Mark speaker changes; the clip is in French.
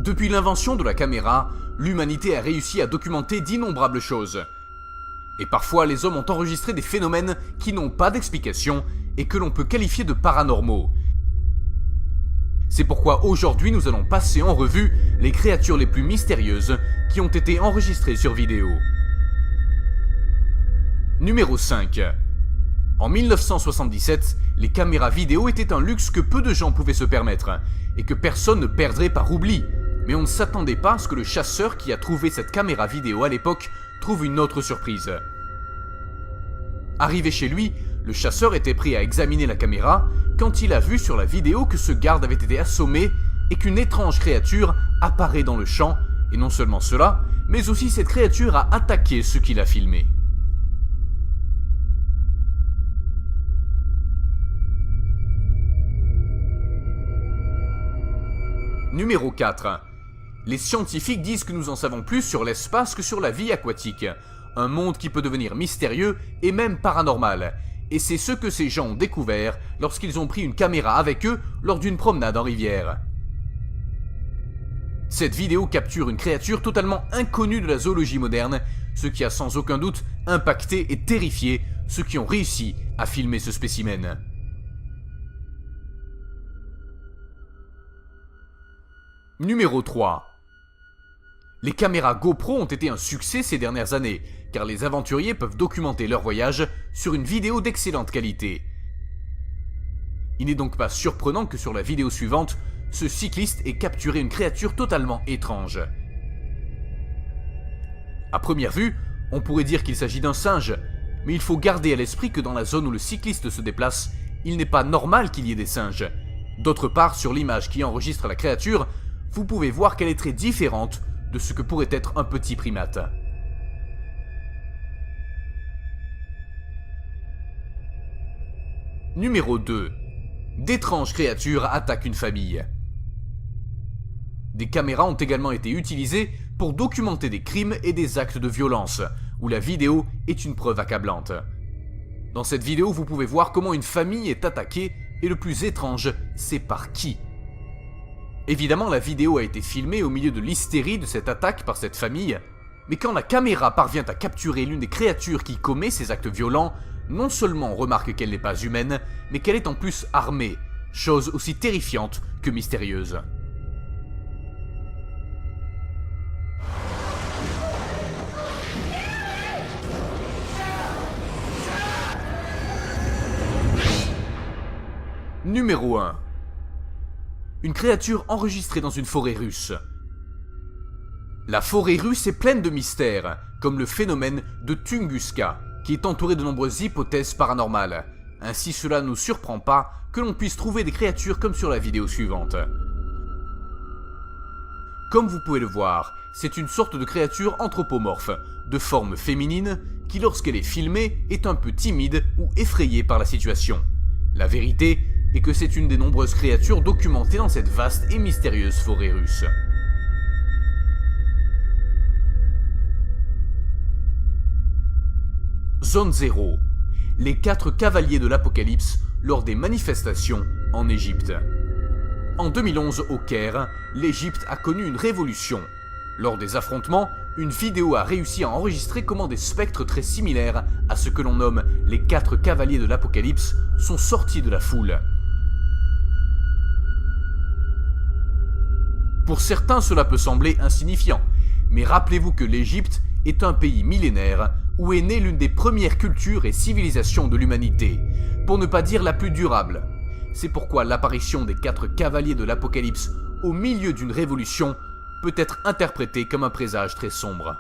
Speaker 1: Depuis l'invention de la caméra, l'humanité a réussi à documenter d'innombrables choses. Et parfois, les hommes ont enregistré des phénomènes qui n'ont pas d'explication et que l'on peut qualifier de paranormaux. C'est pourquoi aujourd'hui nous allons passer en revue les créatures les plus mystérieuses qui ont été enregistrées sur vidéo. Numéro 5. En 1977, les caméras vidéo étaient un luxe que peu de gens pouvaient se permettre et que personne ne perdrait par oubli. Mais on ne s'attendait pas à ce que le chasseur qui a trouvé cette caméra vidéo à l'époque trouve une autre surprise. Arrivé chez lui, le chasseur était prêt à examiner la caméra quand il a vu sur la vidéo que ce garde avait été assommé et qu'une étrange créature apparaît dans le champ, et non seulement cela, mais aussi cette créature a attaqué ceux qui l'a filmé. Numéro 4. Les scientifiques disent que nous en savons plus sur l'espace que sur la vie aquatique, un monde qui peut devenir mystérieux et même paranormal, et c'est ce que ces gens ont découvert lorsqu'ils ont pris une caméra avec eux lors d'une promenade en rivière. Cette vidéo capture une créature totalement inconnue de la zoologie moderne, ce qui a sans aucun doute impacté et terrifié ceux qui ont réussi à filmer ce spécimen. Numéro 3. Les caméras GoPro ont été un succès ces dernières années, car les aventuriers peuvent documenter leur voyage sur une vidéo d'excellente qualité. Il n'est donc pas surprenant que sur la vidéo suivante, ce cycliste ait capturé une créature totalement étrange. À première vue, on pourrait dire qu'il s'agit d'un singe, mais il faut garder à l'esprit que dans la zone où le cycliste se déplace, il n'est pas normal qu'il y ait des singes. D'autre part, sur l'image qui enregistre la créature, vous pouvez voir qu'elle est très différente de ce que pourrait être un petit primate. Numéro 2. D'étranges créatures attaquent une famille. Des caméras ont également été utilisées pour documenter des crimes et des actes de violence, où la vidéo est une preuve accablante. Dans cette vidéo, vous pouvez voir comment une famille est attaquée, et le plus étrange, c'est par qui. Évidemment, la vidéo a été filmée au milieu de l'hystérie de cette attaque par cette famille, mais quand la caméra parvient à capturer l'une des créatures qui commet ces actes violents, non seulement on remarque qu'elle n'est pas humaine, mais qu'elle est en plus armée, chose aussi terrifiante que mystérieuse. Numéro 1. Une créature enregistrée dans une forêt russe. La forêt russe est pleine de mystères, comme le phénomène de Tunguska, qui est entouré de nombreuses hypothèses paranormales. Ainsi, cela ne nous surprend pas que l'on puisse trouver des créatures comme sur la vidéo suivante. Comme vous pouvez le voir, c'est une sorte de créature anthropomorphe, de forme féminine, qui lorsqu'elle est filmée est un peu timide ou effrayée par la situation. La vérité est que c'est une des nombreuses créatures documentées dans cette vaste et mystérieuse forêt russe. Zone 0. Les 4 cavaliers de l'Apocalypse lors des manifestations en Égypte. En 2011 au Caire, l'Égypte a connu une révolution. Lors des affrontements, une vidéo a réussi à enregistrer comment des spectres très similaires à ce que l'on nomme les 4 cavaliers de l'Apocalypse sont sortis de la foule. Pour certains, cela peut sembler insignifiant, mais rappelez-vous que l'Égypte est un pays millénaire où est née l'une des premières cultures et civilisations de l'humanité, pour ne pas dire la plus durable. C'est pourquoi l'apparition des 4 cavaliers de l'Apocalypse au milieu d'une révolution peut être interprétée comme un présage très sombre.